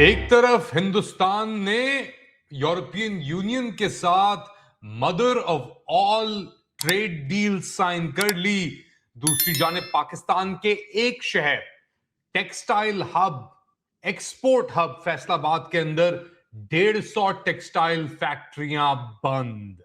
एक तरफ हिंदुस्तान ने यूरोपियन यूनियन के साथ mother of all trade deal sign कर ली, दूसरी जानिब पाकिस्तान के एक शहर textile hub, export hub Faisalabad के अंदर 150 टेक्सटाइल फैक्ट्रियां बंद।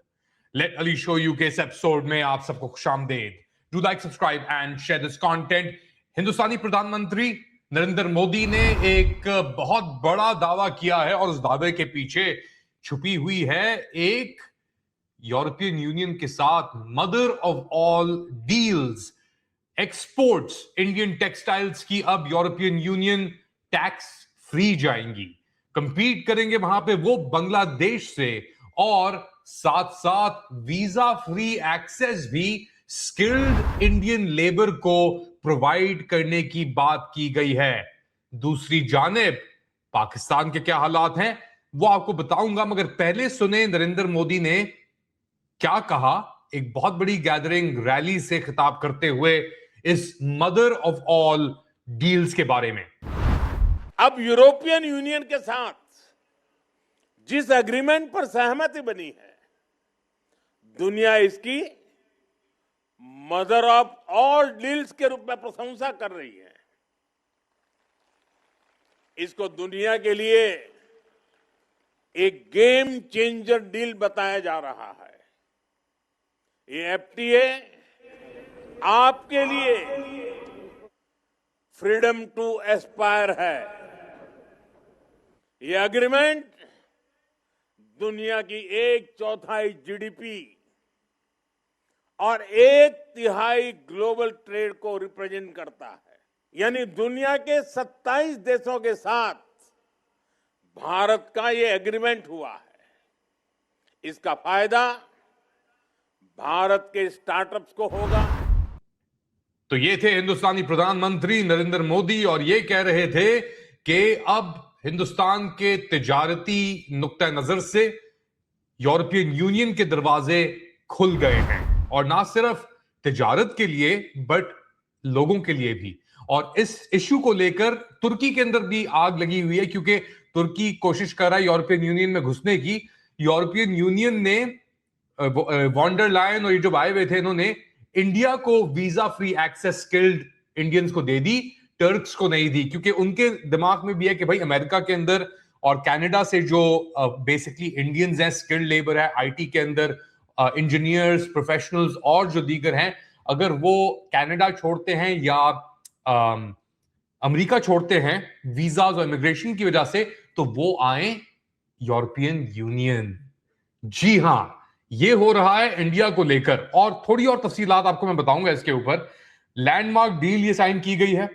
लेट अली शो यू के इस एपिसोड में आप सबको खुशामदीद। Do like, subscribe and share this content. Hindustani प्रधानमंत्री नरेंद्र मोदी ने एक बहुत बड़ा दावा किया है और उस दावे के पीछे छुपी हुई है एक यूरोपियन यूनियन के साथ mother of all deals, exports Indian textiles की अब यूरोपियन यूनियन टैक्स फ्री जाएंगी, कंपीट करेंगे वहां पे वो बांग्लादेश से, और साथ साथ वीजा फ्री एक्सेस भी स्किल्ड इंडियन लेबर को प्रोवाइड करने की बात की गई है। दूसरी जानिब पाकिस्तान के क्या हालात हैं वो आपको बताऊंगा, मगर पहले सुने नरेंद्र मोदी ने क्या कहा एक बहुत बड़ी गैदरिंग रैली से खिताब करते हुए इस मदर ऑफ ऑल डील्स के बारे में। अब यूरोपियन यूनियन के साथ जिस एग्रीमेंट पर सहमति बनी है, दुनिया इसकी मदर ऑफ ऑल डील्स के रूप में प्रशंसा कर रही है। इसको दुनिया के लिए एक गेम चेंजर डील बताया जा रहा है। ये एफटीए आपके लिए फ्रीडम टू एस्पायर है। ये एग्रीमेंट दुनिया की 1/4 जीडीपी और 1/3 ग्लोबल ट्रेड को रिप्रेजेंट करता है। यानी दुनिया के 27 देशों के साथ भारत का ये एग्रीमेंट हुआ है। इसका फायदा भारत के स्टार्टअप्स को होगा। तो ये थे हिंदुस्तानी प्रधानमंत्री नरेंद्र मोदी और ये कह रहे थे कि अब हिंदुस्तान के तिजारती नुक्ता नजर से यूरोपियन यूनियन के दरवाजे खुल गए हैं, और ना सिर्फ तिजारत के लिए बट लोगों के लिए भी। और इस इश्यू को लेकर तुर्की के अंदर भी आग लगी हुई है, क्योंकि तुर्की कोशिश कर रहा है यूरोपियन यूनियन में घुसने की। यूरोपियन यूनियन ने वॉन्डर लायन और ये जो आए हुए थे, इन्होंने इंडिया को visa free access skilled Indians को दे दी, टर्क्स को नहीं दी, क्योंकि उनके दिमाग में भी है कि भाई अमेरिका के अंदर और कनाडा से जो बेसिकली इंडियंस हैं, स्किल्ड लेबर है आईटी के अंदर, इंजीनियर्स, प्रोफेशनल्स और जो दीगर हैं, अगर वो कनाडा छोड़ते हैं या अमेरिका छोड़ते हैं वीजाज और इमिग्रेशन की वजह से, तो वो आए यूरोपियन यूनियन। जी हां, ये हो रहा है इंडिया को लेकर, और थोड़ी और तफसीलात आपको मैं बताऊंगा इसके ऊपर। लैंडमार्क डील ये साइन की गई है।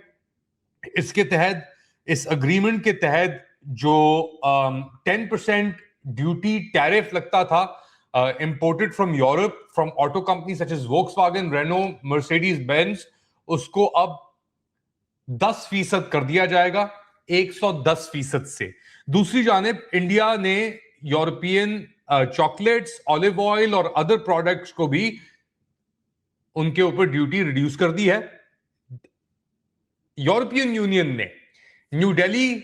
इसके तहत, इस अग्रीमेंट के तहत जो 10% ड्यूटी टैरिफ लगता था imported from Europe from auto company such as Volkswagen, Renault, Mercedes Benz, उसको अब 10% कर दिया जाएगा, 110% से। दूसरी जानिब इंडिया ने यूरोपियन चॉकलेट्स, ऑलिव ऑयल और अदर प्रोडक्ट्स को भी उनके ऊपर ड्यूटी रिड्यूस कर दी है। यूरोपियन यूनियन ने न्यू दिल्ली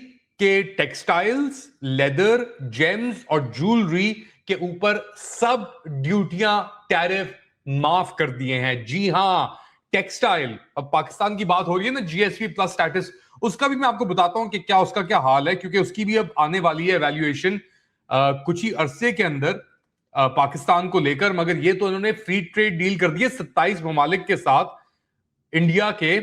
के टेक्सटाइल्स, लेदर, जेम्स और ज्वेलरी के ऊपर सब ड्यूटियां, टैरिफ माफ कर दिए हैं। जी हां, टेक्सटाइल, अब पाकिस्तान की बात हो रही है ना, जीएसपी प्लस स्टेटस, उसका भी मैं आपको बताता हूं कि क्या उसका क्या हाल है, क्योंकि उसकी भी अब आने वाली है एवैल्यूएशन कुछ ही अरसे के अंदर पाकिस्तान को लेकर। मगर ये तो उन्होंने फ्री ट्रेड डील कर दी है 27 ममालिक के साथ। इंडिया के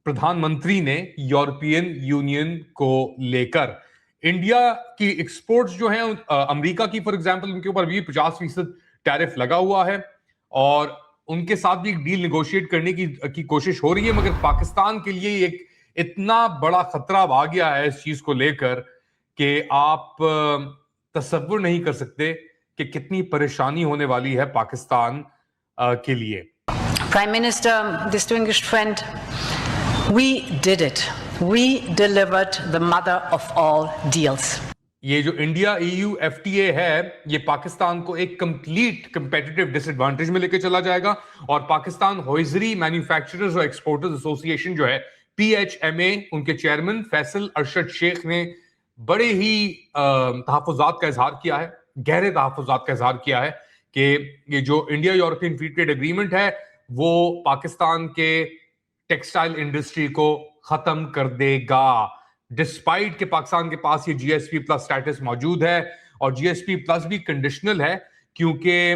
प्रधानमंत्री ने यूरोपियन यूनियन को लेकर इंडिया की एक्सपोर्ट्स जो हैं, अमेरिका की फॉर एग्जांपल, उनके ऊपर भी 50% टैरिफ लगा हुआ है, और उनके साथ भी एक डील नेगोशिएट करने की कोशिश हो रही है। मगर पाकिस्तान के लिए एक इतना बड़ा खतरा आ गया है इस चीज को लेकर कि आप तसव्वुर नहीं कर सकते कि कितनी परेशानी होने वाली है पाकिस्तान के लिए। Prime Minister, distinguished friend, we did it. We delivered the mother of all deals. ये जो इंडिया EU FTA है, ये पाकिस्तान को एक कंप्लीट कंपेटिटिव डिसएडवांटेज में लेके चला जाएगा, और पाकिस्तान हॉइजरी मैन्युफैक्चरर्स और एक्सपोर्टर्स एसोसिएशन जो है PHMA, उनके चेयरमैन फैसल अरशद शेख ने बड़े ही तहफ़्फ़ुज़ात का इजहार किया है, गहरे तहफ़्फ़ुज़ात का इजहार किया है कि ये जो India European free trade agreement है वो पाकिस्तान के टेक्सटाइल इंडस्ट्री को खत्म कर देगा, डिस्पाइट कि पाकिस्तान के पास ये जीएसपी प्लस स्टेटस मौजूद है। और जीएसपी प्लस भी कंडीशनल है क्योंकि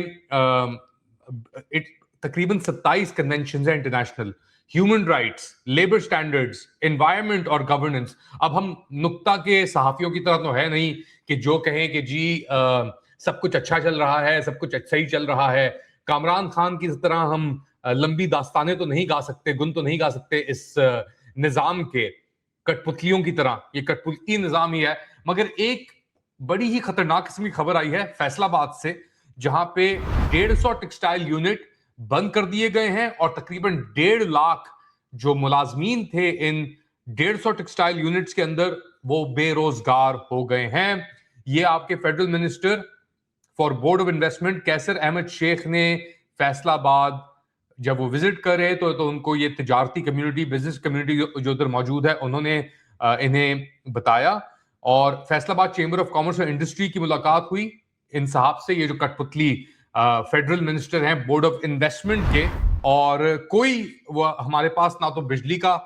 तकरीबन 27 कन्वेंशन है international, human rights, labour standards, environment और गवर्नेंस। अब हम नुक्ता के सहाफियों की तरह तो है नहीं कि जो कहें कि जी सब कुछ अच्छा चल रहा है, सब कुछ सही चल रहा है। कामरान खान की तरह हम लंबी दास्तानें तो नहीं गा सकते, गुन तो नहीं गा सकते इस निजाम के, कठपुतलियों की तरह। ये कठपुतली निजाम ही है। मगर एक बड़ी ही खतरनाक किस्म की खबर आई है फैसलाबाद से, जहां पे 150 टेक्सटाइल यूनिट बंद कर दिए गए हैं और तकरीबन 1.5 लाख जो मुलाजमीन थे इन 150 टेक्सटाइल यूनिट्स के अंदर वो बेरोजगार हो गए हैं। ये आपके federal minister for board of investment Qaiser Ahmed Sheikh ने फैसलाबाद जब वो विजिट कर रहे तो उनको ये तिजारती कम्युनिटी, बिजनेस कम्युनिटी जो उधर मौजूद है, उन्होंने इन्हें बताया। और फैसलाबाद चेंबर ऑफ कॉमर्स और इंडस्ट्री की मुलाकात हुई इन साहब से, ये जो कठपुतली फेडरल मिनिस्टर हैं बोर्ड ऑफ इन्वेस्टमेंट के। और कोई वो हमारे पास ना तो बिजली का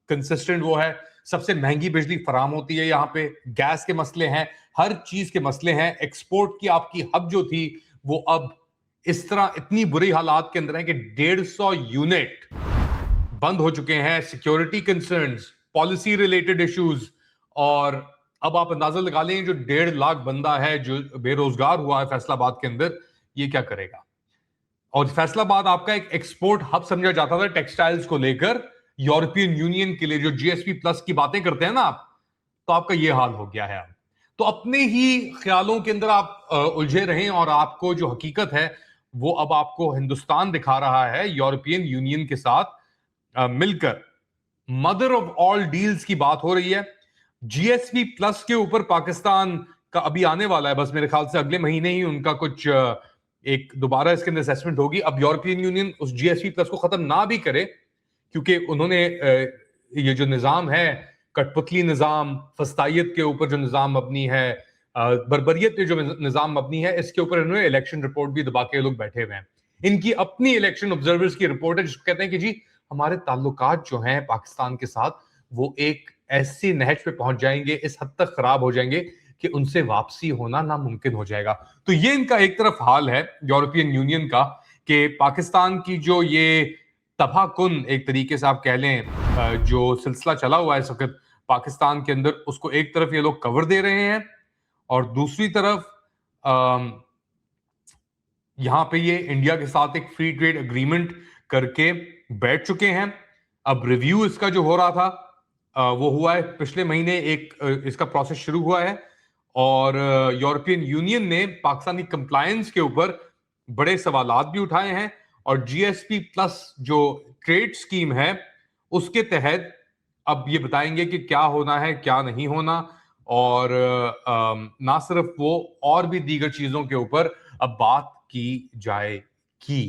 कंसिस्टेंट वो है, सबसे महंगी बिजली फराम होती है यहाँ पे, गैस के मसले हैं, हर चीज के मसले हैं। एक्सपोर्ट की आपकी हब जो थी वो अब इस तरह इतनी बुरी हालात के अंदर है कि 150 यूनिट बंद हो चुके हैं। Security concerns, policy related issues, और अब आप अंदाजा लगा लें जो 1.5 लाख बंदा है जो बेरोजगार हुआ है फैसलाबाद के अंदर, ये क्या करेगा। और फैसलाबाद आपका एक एक्सपोर्ट हब समझा जाता था टेक्सटाइल्स को लेकर यूरोपियन यूनियन के लिए, जो जीएसपी प्लस की बातें करते हैं ना आप, तो आपका ये हाल हो गया है अब। तो अपने ही ख्यालों के अंदर आप उलझे रहें और आपको जो हकीकत है वो अब आपको हिंदुस्तान दिखा रहा है यूरोपियन यूनियन के साथ मिलकर। मदर ऑफ ऑल डील्स की बात हो रही है। जीएसपी प्लस के ऊपर पाकिस्तान का अभी आने वाला है, बस मेरे ख्याल से अगले महीने ही उनका कुछ एक दोबारा इसके अंदर असेसमेंट होगी। अब यूरोपियन यूनियन उस जीएसपी प्लस को खत्म ना भी करे, क्योंकि उन्होंने ये जो निजाम है कठपुतली निजाम, फस्तायत के ऊपर जो निजाम मबनी है, बर्बरियत पे जो निजाम मबनी है, इसके ऊपर इन्होंने इलेक्शन रिपोर्ट भी दबा के लोग बैठे हुए हैं। इनकी अपनी इलेक्शन ऑब्जर्वर्स की रिपोर्ट है जिसको कहते हैं कि जी हमारे ताल्लुकात जो हैं पाकिस्तान के साथ वो एक ऐसी नहज पे पहुंच जाएंगे, इस हद तक खराब हो जाएंगे कि उनसे वापसी होना नामुमकिन हो जाएगा। तो ये इनका एक तरफ हाल है यूरोपियन यूनियन का कि पाकिस्तान की जो ये तबाहकुन एक तरीके से आप कह लें जो सिलसिला चला हुआ है इस वक्त पाकिस्तान के अंदर, उसको एक तरफ ये लोग कवर दे रहे हैं और दूसरी तरफ यहां पे ये इंडिया के साथ एक फ्री ट्रेड एग्रीमेंट करके बैठ चुके हैं। अब रिव्यू इसका जो हो रहा था वो हुआ है पिछले महीने, एक इसका प्रोसेस शुरू हुआ है और यूरोपियन यूनियन ने पाकिस्तानी कंप्लायंस के ऊपर बड़े सवालात भी उठाए हैं। और जीएसपी प्लस जो ट्रेड स्कीम है उसके तहत अब ये बताएंगे कि क्या होना है क्या नहीं होना, और ना सिर्फ वो और भी दीगर चीजों के ऊपर अब बात की जाएगी।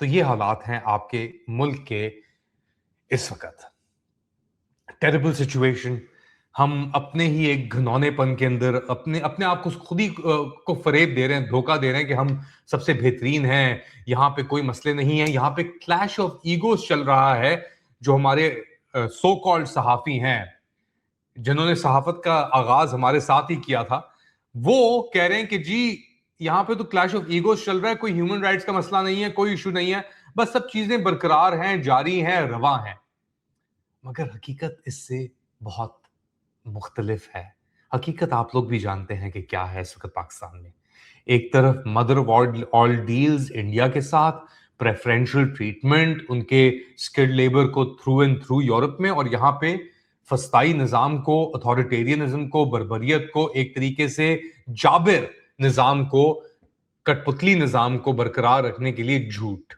तो ये हालात हैं आपके मुल्क के इस वक्त। Terrible situation. हम अपने ही एक घनौनेपन के अंदर अपने आप को खुद ही को फरेब दे रहे हैं, धोखा दे रहे हैं कि हम सबसे बेहतरीन हैं, यहाँ पे कोई मसले नहीं है। यहाँ पे क्लैश ऑफ ईगोस चल रहा है। जो हमारे सो कॉल्ड सहाफी हैं जिन्होंने सहाफत का आगाज हमारे साथ ही किया था, वो कह रहे हैं कि जी यहाँ पे तो क्लैश ऑफ ईगोस चल रहा है, कोई ह्यूमन राइट्स का मसला नहीं है, कोई इशू नहीं है, बस सब चीजें बरकरार हैं, जारी हैं, रवा हैं। मगर हकीकत इससे बहुत मुख्तलिफ है। हकीकत आप लोग भी जानते हैं कि क्या है इस वक्त पाकिस्तान में। एक तरफ mother of all deals India के साथ, प्रेफरेंशियल ट्रीटमेंट उनके स्किल्ड लेबर को थ्रू एंड थ्रू यूरोप में, और यहाँ पे फस्ताई निजाम को, अथॉरिटेरियनिज्म को, बर्बरियत को, एक तरीके से जाबिर निजाम को, कठपुतली निजाम को बरकरार रखने के लिए झूठ।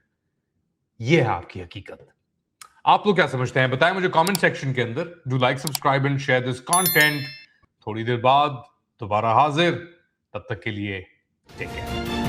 ये है आपकी हकीकत। आप लोग क्या समझते हैं बताएं मुझे कमेंट सेक्शन के अंदर। Do like, subscribe and share this content. थोड़ी देर बाद दोबारा हाजिर, तब तक के लिए टेक केयर।